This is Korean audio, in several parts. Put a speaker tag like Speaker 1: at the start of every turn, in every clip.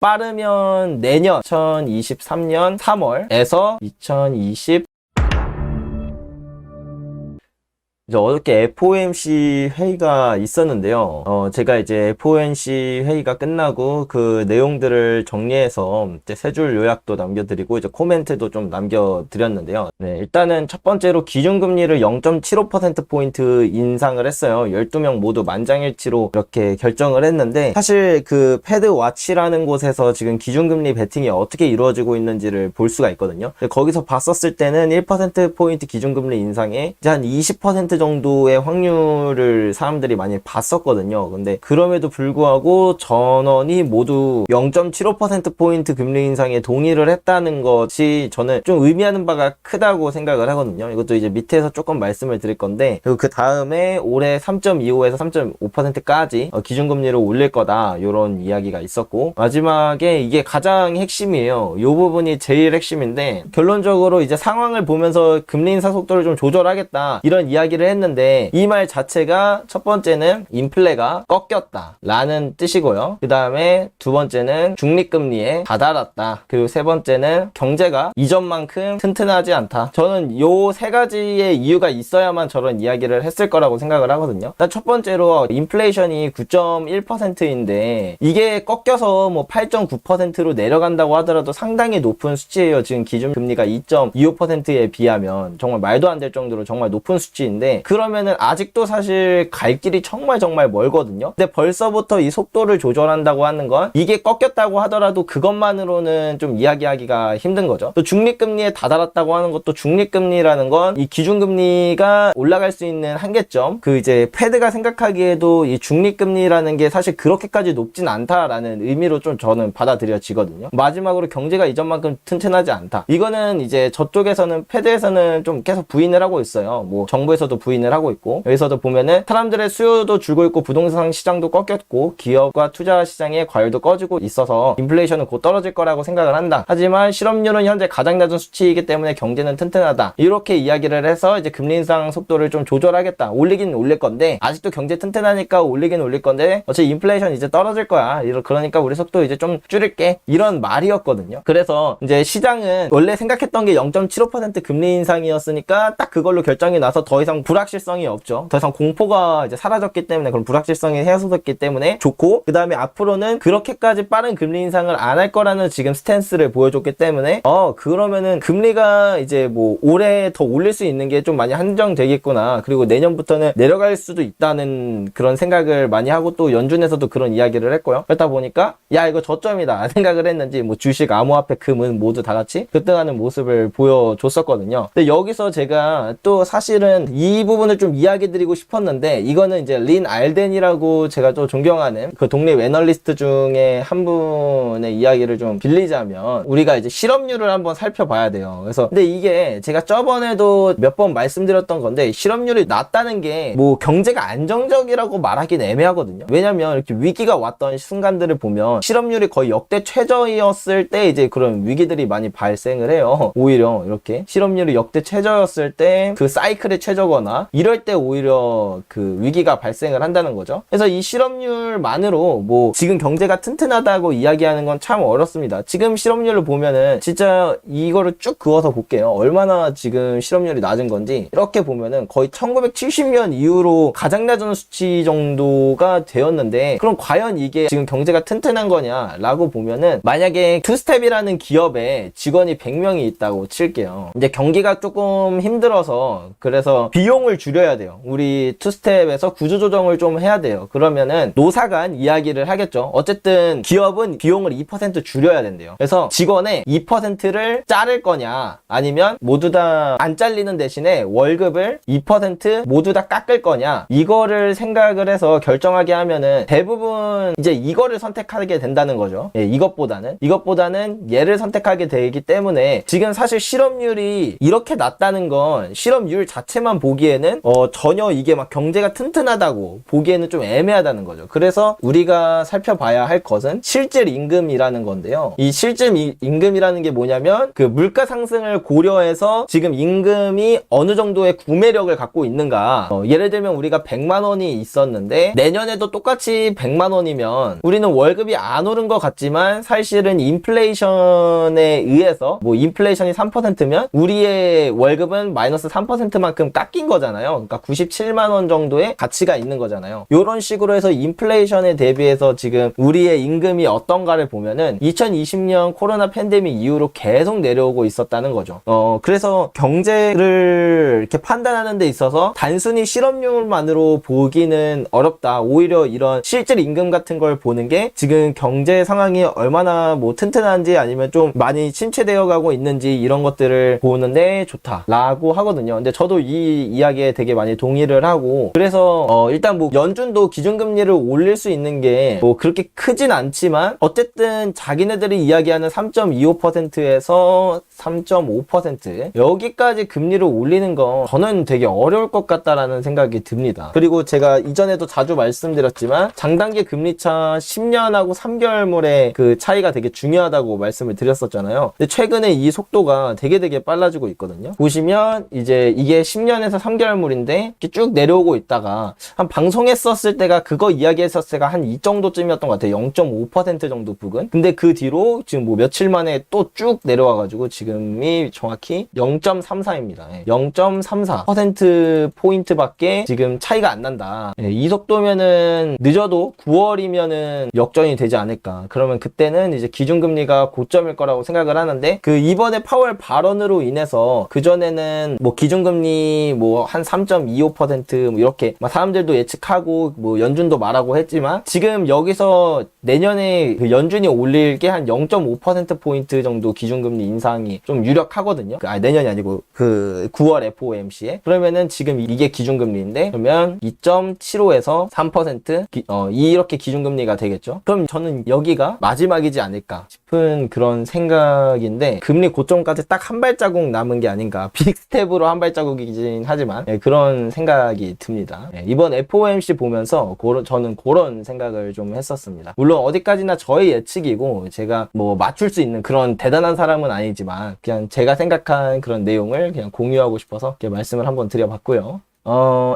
Speaker 1: 빠르면 내년 2023년 3월에서 2020 이제 어저께 FOMC 회의가 있었는데요. 제가 이제 FOMC 회의가 끝나고 그 내용들을 정리해서 이제 세 줄 요약도 남겨드리고 이제 코멘트도 좀 남겨드렸는데요. 네, 일단은 첫 번째로 기준금리를 0.75%포인트 인상을 했어요. 12명 모두 만장일치로 이렇게 결정을 했는데, 사실 그 패드와치라는 곳에서 지금 기준금리 베팅이 어떻게 이루어지고 있는지를 볼 수가 있거든요. 거기서 봤었을 때는 1%포인트 기준금리 인상에 이제 한 20% 정도의 확률을 사람들이 많이 봤었거든요. 근데 그럼에도 불구하고 전원이 모두 0.75%포인트 금리 인상에 동의를 했다는 것이 저는 좀 의미하는 바가 크다고 생각을 하거든요. 이것도 이제 밑에서 조금 말씀을 드릴 건데, 그리고 그 다음에 올해 3.25에서 3.5%까지 기준금리를 올릴 거다, 이런 이야기가 있었고, 마지막에 이게 가장 핵심이에요. 이 부분이 제일 핵심인데, 결론적으로 이제 상황을 보면서 금리 인상 속도를 좀 조절하겠다, 이런 이야기를 했는데, 이 말 자체가 첫 번째는 인플레가 꺾였다 라는 뜻이고요. 그 다음에 두 번째는 중립금리에 다다랐다. 그리고 세 번째는 경제가 이전만큼 튼튼하지 않다. 저는 요 세 가지의 이유가 있어야만 저런 이야기를 했을 거라고 생각을 하거든요. 일단 첫 번째로 인플레이션이 9.1%인데 이게 꺾여서 뭐 8.9%로 내려간다고 하더라도 상당히 높은 수치예요. 지금 기준금리가 2.25%에 비하면 정말 말도 안 될 정도로 정말 높은 수치인데, 그러면은 아직도 사실 갈 길이 정말 멀거든요. 근데 벌써부터 이 속도를 조절한다고 하는 건, 이게 꺾였다고 하더라도 그것만으로는 좀 이야기하기가 힘든 거죠. 또 중립금리에 다다랐다고 하는 것도, 중립금리라는 건 이 기준금리가 올라갈 수 있는 한계점, 그 이제 패드가 생각하기에도 이 중립금리라는 게 사실 그렇게까지 높진 않다라는 의미로 좀 저는 받아들여지거든요. 마지막으로 경제가 이전만큼 튼튼하지 않다, 이거는 이제 저쪽에서는, 패드에서는 좀 계속 부인을 하고 있어요. 뭐 정부에서도 부인을 하고 있고, 여기서도 보면은 사람들의 수요도 줄고 있고 부동산 시장도 꺾였고 기업과 투자 시장의 과열도 꺼지고 있어서 인플레이션은 곧 떨어질 거라고 생각을 한다. 하지만 실업률은 현재 가장 낮은 수치이기 때문에 경제는 튼튼하다, 이렇게 이야기를 해서 이제 금리 인상 속도를 좀 조절하겠다. 올리긴 올릴 건데, 아직도 경제 튼튼하니까 올리긴 올릴 건데 어차피 인플레이션 이제 떨어질 거야, 그러니까 우리 속도 이제 좀 줄일게, 이런 말이었거든요. 그래서 이제 시장은 원래 생각했던 게 0.75% 금리 인상이었으니까 딱 그걸로 결정이 나서 더 이상 불확실성이 없죠. 더 이상 공포가 이제 사라졌기 때문에, 그런 불확실성이 해소됐기 때문에 좋고, 그 다음에 앞으로는 그렇게까지 빠른 금리 인상을 안 할 거라는 지금 스탠스를 보여줬기 때문에 그러면은 금리가 이제 뭐 올해 더 올릴 수 있는 게 좀 많이 한정되겠구나, 그리고 내년부터는 내려갈 수도 있다는 그런 생각을 많이 하고, 또 연준에서도 그런 이야기를 했고요. 그렇다 보니까 야, 이거 저점이다 생각을 했는지 뭐 주식, 암호화폐, 금은 모두 다 같이 급등하는 모습을 보여줬었거든요. 근데 여기서 제가 또 사실은 이 부분을 좀 이야기 드리고 싶었는데, 이거는 이제 린 알덴이라고 제가 또 존경하는 그 독립 애널리스트 중에 한 분의 이야기를 좀 빌리자면, 우리가 이제 실업률을 한번 살펴봐야 돼요. 그래서 근데 이게 제가 저번에도 몇 번 말씀드렸던 건데, 실업률이 낮다는 게 뭐 경제가 안정적이라고 말하기는 애매하거든요. 왜냐면 이렇게 위기가 왔던 순간들을 보면 실업률이 거의 역대 최저였을 때 이제 그런 위기들이 많이 발생을 해요. 오히려 이렇게 실업률이 역대 최저였을 때 그 사이클의 최저거나 이럴 때 오히려 그 위기가 발생을 한다는 거죠. 그래서 이 실업률만으로 뭐 지금 경제가 튼튼하다고 이야기하는 건 참 어렵습니다. 지금 실업률을 보면은 진짜 이거를 쭉 그어서 볼게요. 얼마나 지금 실업률이 낮은 건지. 이렇게 보면은 거의 1970년 이후로 가장 낮은 수치 정도가 되었는데, 그럼 과연 이게 지금 경제가 튼튼한 거냐 라고 보면은, 만약에 투스텝이라는 기업에 직원이 100명이 있다고 칠게요. 이제 경기가 조금 힘들어서, 그래서 비용을 줄여야 돼요. 우리 투스텝에서 구조조정을 좀 해야 돼요. 그러면은 노사 간 이야기를 하겠죠. 어쨌든 기업은 비용을 2% 줄여야 된대요. 그래서 직원의 2%를 자를 거냐, 아니면 모두 다 안 잘리는 대신에 월급을 2% 모두 다 깎을 거냐, 이거를 생각을 해서 결정하게 하면은 대부분 이제 이거를 선택하게 된다는 거죠. 예, 이것보다는 얘를 선택하게 되기 때문에, 지금 사실 실업률이 이렇게 낮다는 건 실업률 자체만 보기에 보기에는 전혀 이게 막 경제가 튼튼하다고 보기에는 좀 애매하다는 거죠. 그래서 우리가 살펴봐야 할 것은 실질 임금이라는 건데요. 이 실질 임금이라는 게 뭐냐면 그 물가 상승을 고려해서 지금 임금이 어느 정도의 구매력을 갖고 있는가. 예를 들면 우리가 100만 원이 있었는데 내년에도 똑같이 100만 원이면 우리는 월급이 안 오른 것 같지만 사실은 인플레이션에 의해서 뭐 인플레이션이 3%면 우리의 월급은 마이너스 3%만큼 깎인 거잖아요. 그러니까 97만 원 정도의 가치가 있는 거잖아요. 이런 식으로 해서 인플레이션에 대비해서 지금 우리의 임금이 어떤가를 보면은 2020년 코로나 팬데믹 이후로 계속 내려오고 있었다는 거죠. 그래서 경제를 이렇게 판단하는 데 있어서 단순히 실업률만으로 보기는 어렵다. 오히려 이런 실질 임금 같은 걸 보는 게 지금 경제 상황이 얼마나 뭐 튼튼한지 아니면 좀 많이 침체되어 가고 있는지 이런 것들을 보는데 좋다라고 하거든요. 근데 저도 이 이야기에 되게 많이 동의를 하고, 그래서 일단 뭐 연준도 기준금리를 올릴 수 있는 게 뭐 그렇게 크진 않지만 어쨌든 자기네들이 이야기하는 3.25%에서 3.5% 여기까지 금리를 올리는 건 저는 되게 어려울 것 같다라는 생각이 듭니다. 그리고 제가 이전에도 자주 말씀드렸지만 장단기 금리차 10년하고 3개월물의 그 차이가 되게 중요하다고 말씀을 드렸었잖아요. 근데 최근에 이 속도가 되게 빨라지고 있거든요. 보시면 이제 이게 10년에서 3개월물인데 이렇게 쭉 내려오고 있다가 한 방송했었을 때가 그거 이야기했었을 때가 한 이 정도쯤이었던 것 같아요. 0.5% 정도 부근. 근데 그 뒤로 지금 뭐 며칠 만에 또 쭉 내려와가지고 지금이 정확히 0.34입니다. 0.34%포인트밖에 지금 차이가 안 난다. 이 속도면은 늦어도 9월이면은 역전이 되지 않을까. 그러면 그때는 이제 기준금리가 고점일 거라고 생각을 하는데, 그 이번에 파월 발언으로 인해서 그전에는 뭐 기준금리 뭐 한 3.25% 뭐 이렇게 막 사람들도 예측하고 뭐 연준도 말하고 했지만, 지금 여기서 내년에 그 연준이 올릴 게 한 0.5%포인트 정도 기준금리 인상이 좀 유력하거든요. 내년이 아니고 그 9월 FOMC에. 그러면은 지금 이게 기준금리인데, 그러면 2.75에서 3% 이렇게 기준금리가 되겠죠. 그럼 저는 여기가 마지막이지 않을까 싶은 그런 생각인데, 금리 고점까지 딱 한 발자국 남은 게 아닌가. 빅스텝으로 한 발자국이긴 하지만 그런 생각이 듭니다. 이번 FOMC 보면서 저는 그런 생각을 좀 했었습니다. 물론 어디까지나 저의 예측이고 제가 뭐 맞출 수 있는 그런 대단한 사람은 아니지만 그냥 제가 생각한 그런 내용을 그냥 공유하고 싶어서 이렇게 말씀을 한번 드려봤고요.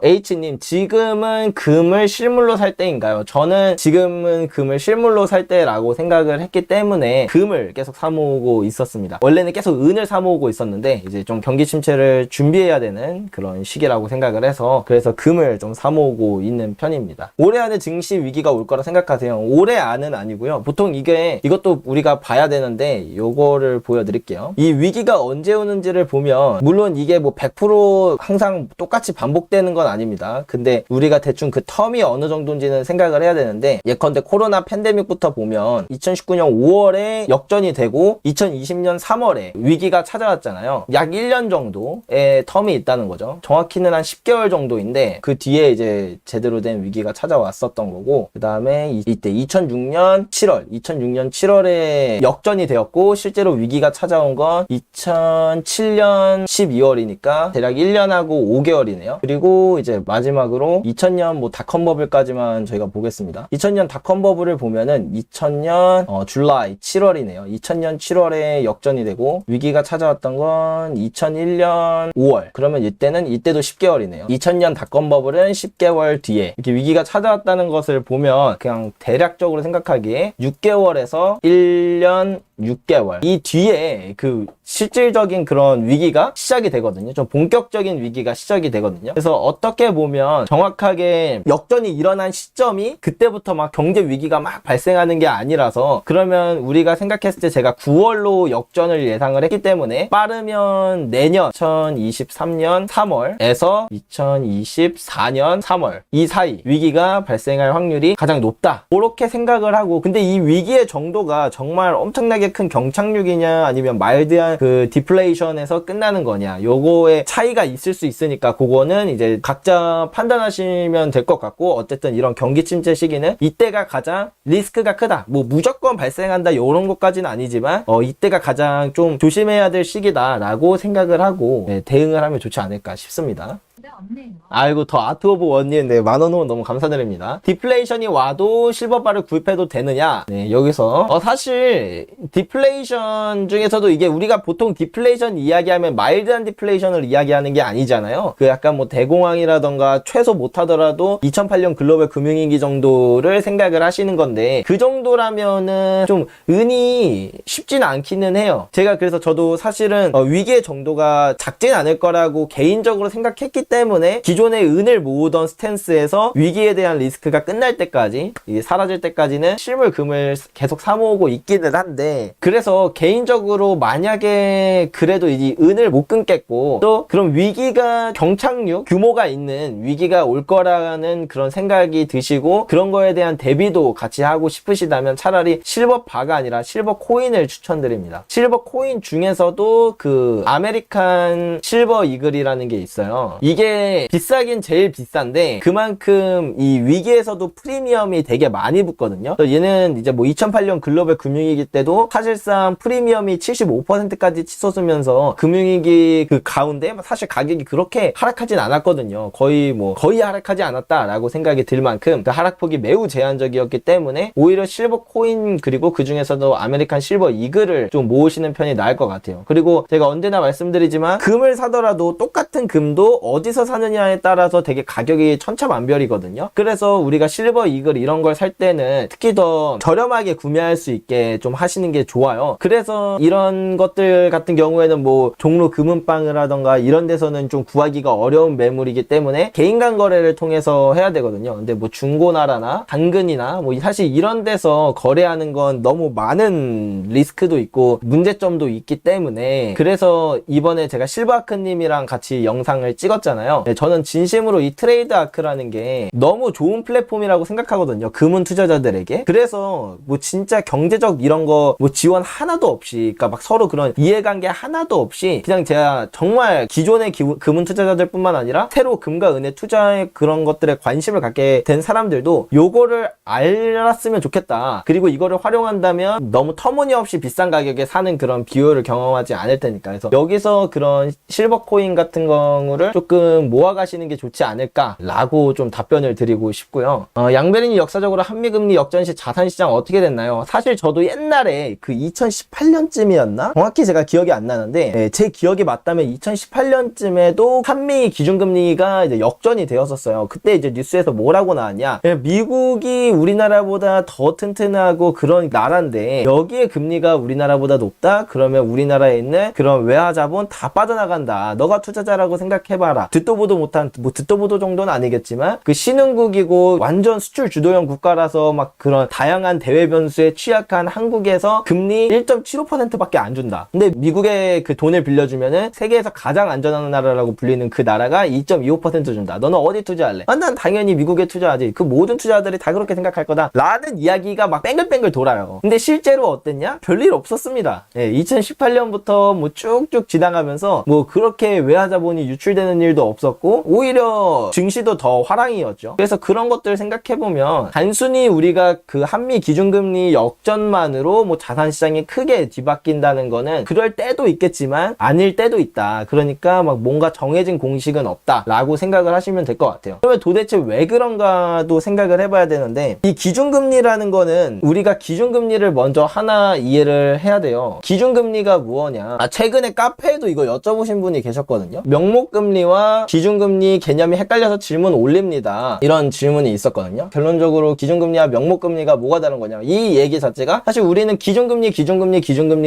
Speaker 1: H님, 지금은 금을 실물로 살 때인가요? 저는 지금은 금을 실물로 살 때라고 생각을 했기 때문에 금을 계속 사모으고 있었습니다. 원래는 계속 은을 사모으고 있었는데 이제 좀 경기 침체를 준비해야 되는 그런 시기라고 생각을 해서 그래서 금을 좀 사모으고 있는 편입니다. 올해 안에 증시 위기가 올 거라 생각하세요? 올해 안은 아니고요. 보통 이것도 우리가 봐야 되는데 요거를 보여드릴게요. 이 위기가 언제 오는지를 보면, 물론 이게 뭐 100% 항상 똑같이 반복되는 건 아닙니다. 근데 우리가 대충 그 텀이 어느 정도인지는 생각을 해야 되는데, 예컨대 코로나 팬데믹부터 보면 2019년 5월에 역전이 되고 2020년 3월에 위기가 찾아왔잖아요. 약 1년 정도의 텀이 있다는 거죠. 정확히는 한 10개월 정도인데 그 뒤에 이제 제대로 된 위기가 찾아왔었던 거고, 그 다음에 이때 2006년 7월에 역전이 되었고 실제로 위기가 찾아온 건 2007년 12월이니까 대략 1년하고 5개월이네요. 그리고 이제 마지막으로 2000년 뭐 닷컴 버블까지만 저희가 보겠습니다. 2000년 닷컴 버블을 보면은 2000년 줄라이 7월이네요. 2000년 7월에 역전이 되고 위기가 찾아왔던 건 2001년 5월. 그러면 이때도 10개월이네요. 2000년 닷컴 버블은 10개월 뒤에 이렇게 위기가 찾아왔다는 것을 보면 그냥 대략적으로 생각하기에 6개월에서 1년 6개월 이 뒤에 그 실질적인 그런 위기가 시작이 되거든요. 좀 본격적인 위기가 시작이 되거든요. 그래서 어떻게 보면 정확하게 역전이 일어난 시점이 그때부터 막 경제 위기가 막 발생하는 게 아니라서, 그러면 우리가 생각했을 때 제가 9월로 역전을 예상을 했기 때문에 빠르면 내년 2023년 3월에서 2024년 3월 이 사이 위기가 발생할 확률이 가장 높다, 그렇게 생각을 하고, 근데 이 위기의 정도가 정말 엄청나게 큰 경착륙이냐 아니면 마일드한 그 디플레이션에서 끝나는 거냐, 요거에 차이가 있을 수 있으니까 그거는 이제 각자 판단하시면 될 것 같고, 어쨌든 이런 경기 침체 시기는 이때가 가장 리스크가 크다, 뭐 무조건 발생한다 요런 것까지는 아니지만 이때가 가장 좀 조심해야 될 시기다 라고 생각을 하고 대응을 하면 좋지 않을까 싶습니다. 아이고, 더 아트 오브 원님, 네, 10,000원 후원 너무 감사드립니다. 디플레이션이 와도 실버바를 구입해도 되느냐? 네, 여기서 사실 디플레이션 중에서도 이게 우리가 보통 디플레이션 이야기하면 마일드한 디플레이션을 이야기하는 게 아니잖아요. 그 약간 뭐 대공황이라던가 최소 못하더라도 2008년 글로벌 금융위기 정도를 생각을 하시는 건데, 그 정도라면은 좀 은이 쉽지는 않기는 해요. 제가 그래서 저도 사실은 위기의 정도가 작진 않을 거라고 개인적으로 생각했기 때문에 기존의 은을 모으던 스탠스에서 위기에 대한 리스크가 끝날 때까지, 이게 사라질 때까지는 실물 금을 계속 사모으고 있기는 한데, 그래서 개인적으로 만약에 그래도 이 은을 못 끊겠고 또 그런 위기가 경착륙 규모가 있는 위기가 올 거라는 그런 생각이 드시고 그런 거에 대한 대비도 같이 하고 싶으시다면 차라리 실버 바가 아니라 실버 코인을 추천드립니다. 실버 코인 중에서도 그 아메리칸 실버 이글이라는 게 있어요. 이게 비싸긴 제일 비싼데 그만큼 이 위기에서도 프리미엄이 되게 많이 붙거든요. 얘는 이제 뭐 2008년 글로벌 금융위기 때도 사실상 프리미엄이 75%까지 치솟으면서 금융위기 그 가운데 사실 가격이 그렇게 하락하진 않았거든요. 거의 하락하지 않았다라고 생각이 들 만큼 그 하락폭이 매우 제한적이었기 때문에 오히려 실버 코인 그리고 그 중에서도 아메리칸 실버 이글을 좀 모으시는 편이 나을 것 같아요. 그리고 제가 언제나 말씀드리지만 금을 사더라도 똑같은 금도 어디서 사느냐에 따라서 되게 가격이 천차만별이거든요. 그래서 우리가 실버 이글 이런 걸 살 때는 특히 더 저렴하게 구매할 수 있게 좀 하시는 게 좋아요. 그래서 이런 것들 같은 경우에는 뭐 종로 금은방이라던가 이런 데서는 좀 구하기가 어려운 매물이기 때문에 개인 간 거래를 통해서 해야 되거든요. 근데 뭐 중고나라나 당근이나 뭐 사실 이런 데서 거래하는 건 너무 많은 리스크도 있고 문제점도 있기 때문에, 그래서 이번에 제가 실버아크님이랑 같이 영상을 찍었잖아요. 네, 저는 진심으로 이 트레이드아크라는 게 너무 좋은 플랫폼이라고 생각하거든요. 금은 투자자들에게. 그래서 뭐 진짜 경제적 이런 거 뭐 지원 하나도 없이, 그러니까 막 서로 그런 이해관계 하나도 없이 그냥 제가 정말 기존의 금은 투자자들 뿐만 아니라 새로 금과 은의 투자에 그런 것들에 관심을 갖게 된 사람들도 요거를 알았으면 좋겠다. 그리고 이거를 활용한다면 너무 터무니없이 비싼 가격에 사는 그런 비효를 경험하지 않을 테니까. 그래서 여기서 그런 실버 코인 같은 경우를 조금 모아가시는 게 좋지 않을까라고 좀 답변을 드리고 싶고요. 양배린이 역사적으로 한미금리 역전 시 자산시장 어떻게 됐나요? 사실 저도 옛날에 그 2018년쯤이었나? 정확히 제가 기억이 안 나는데, 네, 제 기억이 맞다면 2018년쯤에도 한미 기준금리가 이제 역전이 되었었어요. 그때 이제 뉴스에서 뭐라고 나왔냐? 미국이 우리나라보다 더 튼튼하고 그런 나라인데 여기에 금리가 우리나라보다 높다? 그러면 우리나라에 있는 그런 외화 자본 다 빠져나간다. 너가 투자자라고 생각해봐라. 듣도 보도 못한, 뭐 듣도 보도 정도는 아니겠지만 그 신흥국이고 완전 수출 주도형 국가라서 막 그런 다양한 대외 변수에 취약한 한국에서 금리 1.75%밖에 안 준다. 근데 미국에 그 돈을 빌려주면은 세계에서 가장 안전한 나라라고 불리는 그 나라가 2.25% 준다. 너는 어디 투자할래? 난 당연히 미국에 투자하지. 그 모든 투자자들이 다 그렇게 생각할 거다. 라는 이야기가 막 뺑글뺑글 돌아요. 근데 실제로 어땠냐? 별일 없었습니다. 2018년부터 뭐 쭉쭉 지나가면서 뭐 그렇게 외화 자본이 유출되는 일도 없었고 오히려 증시도 더 화랑이었죠. 그래서 그런 것들 생각해보면 단순히 우리가 그 한미 기준금리 역전만으로 뭐 자산시장이 크게 뒤바뀐다는 거는 그럴 때도 있겠지만 아닐 때도 있다. 그러니까 막 뭔가 정해진 공식은 없다 라고 생각을 하시면 될 것 같아요. 그러면 도대체 왜 그런가도 생각을 해봐야 되는데, 이 기준금리라는 거는 우리가 기준금리를 먼저 하나 이해를 해야 돼요. 기준금리가 뭐냐? 최근에 카페에도 이거 여쭤보신 분이 계셨거든요. 명목금리와 기준금리 개념이 헷갈려서 질문 올립니다. 이런 질문이 있었거든요. 결론적으로 기준금리와 명목금리가 뭐가 다른 거냐? 이 얘기 자체가 사실 우리는 기준금리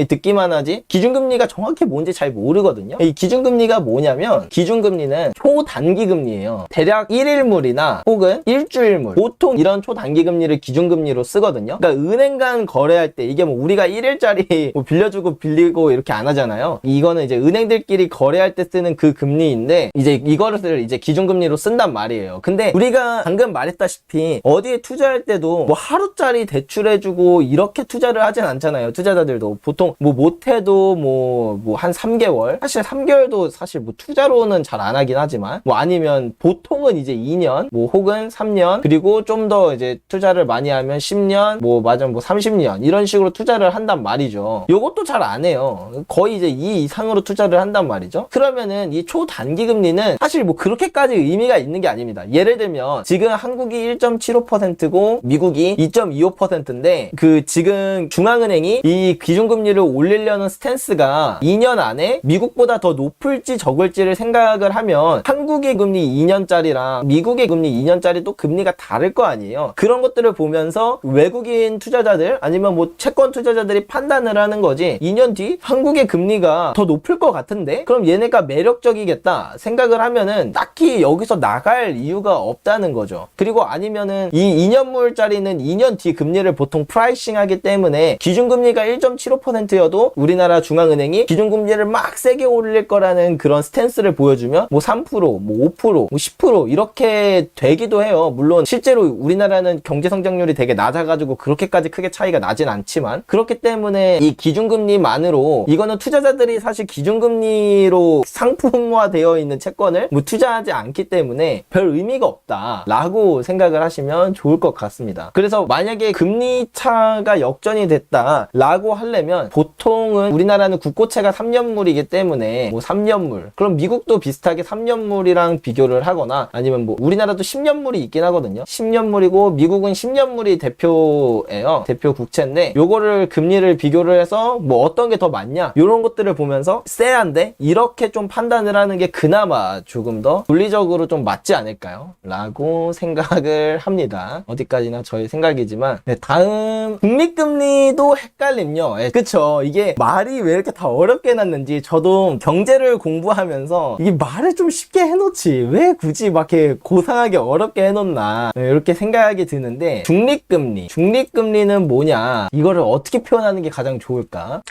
Speaker 1: 듣기만 하지 기준금리가 정확히 뭔지 잘 모르거든요. 이 기준금리가 뭐냐면 기준금리는 초단기금리예요. 대략 1일물이나 혹은 일주일물, 보통 이런 초단기금리를 기준금리로 쓰거든요. 그러니까 은행 간 거래할 때 이게 뭐 우리가 1일짜리 뭐 빌려주고 빌리고 이렇게 안 하잖아요. 이거는 이제 은행들끼리 거래할 때 쓰는 그 금리인데 이제 이거를 이제 기준금리로 쓴단 말이에요. 근데 우리가 방금 말했다시피 어디에 투자할 때도 뭐 하루짜리 대출해주고 이렇게 투자를 하진 않잖아요. 투자자들도 보통 뭐 못해도 뭐 한 3개월, 사실 3개월도 사실 뭐 투자로는 잘 안 하긴 하지만 뭐 아니면 보통은 이제 2년 뭐 혹은 3년, 그리고 좀 더 이제 투자를 많이 하면 10년 뭐 30년 이런 식으로 투자를 한단 말이죠. 요것도 잘 안 해요. 거의 이제 2 이상으로 투자를 한단 말이죠. 그러면은 이 초단기 금리는 금리는 사실 뭐 그렇게까지 의미가 있는 게 아닙니다. 예를 들면 지금 한국이 1.75%고 미국이 2.25%인데 그 지금 중앙은행이 이 기준금리를 올리려는 스탠스가 2년 안에 미국보다 더 높을지 적을지를 생각을 하면 한국의 금리 2년짜리랑 미국의 금리 2년짜리도 금리가 다를 거 아니에요. 그런 것들을 보면서 외국인 투자자들 아니면 뭐 채권 투자자들이 판단을 하는 거지, 2년 뒤 한국의 금리가 더 높을 것 같은데 그럼 얘네가 매력적이겠다 생각을 하면은 딱히 여기서 나갈 이유가 없다는 거죠. 그리고 아니면은 이 2년물짜리는 2년 뒤 금리를 보통 프라이싱 하기 때문에 기준금리가 1.75%여도 우리나라 중앙은행이 기준금리를 막 세게 올릴 거라는 그런 스탠스를 보여주면 뭐 3%, 뭐 5%, 뭐 10% 이렇게 되기도 해요. 물론 실제로 우리나라는 경제 성장률이 되게 낮아가지고 그렇게까지 크게 차이가 나진 않지만, 그렇기 때문에 이 기준금리만으로 이거는 투자자들이 사실 기준금리로 상품화되어 있는 채권을 뭐 투자하지 않기 때문에 별 의미가 없다 라고 생각을 하시면 좋을 것 같습니다. 그래서 만약에 금리 차가 역전이 됐다 라고 하려면 보통은 우리나라는 국고채가 3년물이기 때문에 뭐 3년물, 그럼 미국도 비슷하게 3년물이랑 비교를 하거나 아니면 뭐 우리나라도 10년물이 있긴 하거든요. 10년물이고 미국은 10년물이 대표예요. 대표 국채인데 요거를 금리를 비교를 해서 뭐 어떤 게 더 맞냐 이런 것들을 보면서 쎄한데 이렇게 좀 판단을 하는 게 그나마 조금 더 논리적으로 좀 맞지 않을까요? 라고 생각을 합니다. 어디까지나 저의 생각이지만. 네, 다음 국립금리도 헷갈림요. 그쵸, 이게 말이 왜 이렇게 다 어렵게 해놨는지 저도 경제를 공부하면서 이게 말을 좀 쉽게 해놓지 왜 굳이 막 이렇게 고상하게 어렵게 해놓나, 네, 이렇게 생각이 드는데, 중립금리는 뭐냐, 이거를 어떻게 표현하는 게 가장 좋을까?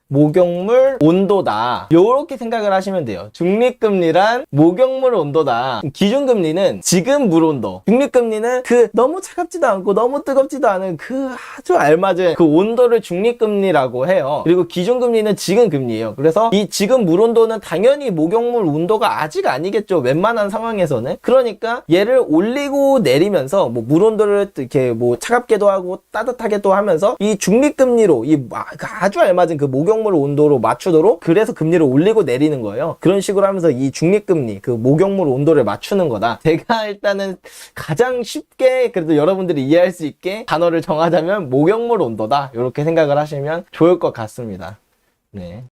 Speaker 1: 목욕물 온도다, 요렇게 생각을 하시면 돼요. 중립금리란 목욕물 온도다. 기준금리는 지금 물 온도, 중립금리는 그 너무 차갑지도 않고 너무 뜨겁지도 않은 그 아주 알맞은 그 온도를 중립금리라고 해요. 그리고 기준금리는 지금 금리예요. 그래서 이 지금 물 온도는 당연히 목욕물 온도가 아직 아니겠죠, 웬만한 상황에서는. 그러니까 얘를 올리고 내리면서 뭐 물 온도를 이렇게 뭐 차갑게도 하고 따뜻하게도 하면서 이 중립금리로 이 아주 알맞은 그 목욕물 온도로 맞추도록, 그래서 금리를 올리고 내리는 거예요. 그런 식으로 하면서 이 중립금리, 그 목욕물 온도를 맞추는 거다. 제가 일단은 가장 쉽게 그래도 여러분들이 이해할 수 있게 단어를 정하자면 목욕물 온도다, 이렇게 생각을 하시면 좋을 것 같습니다. 네.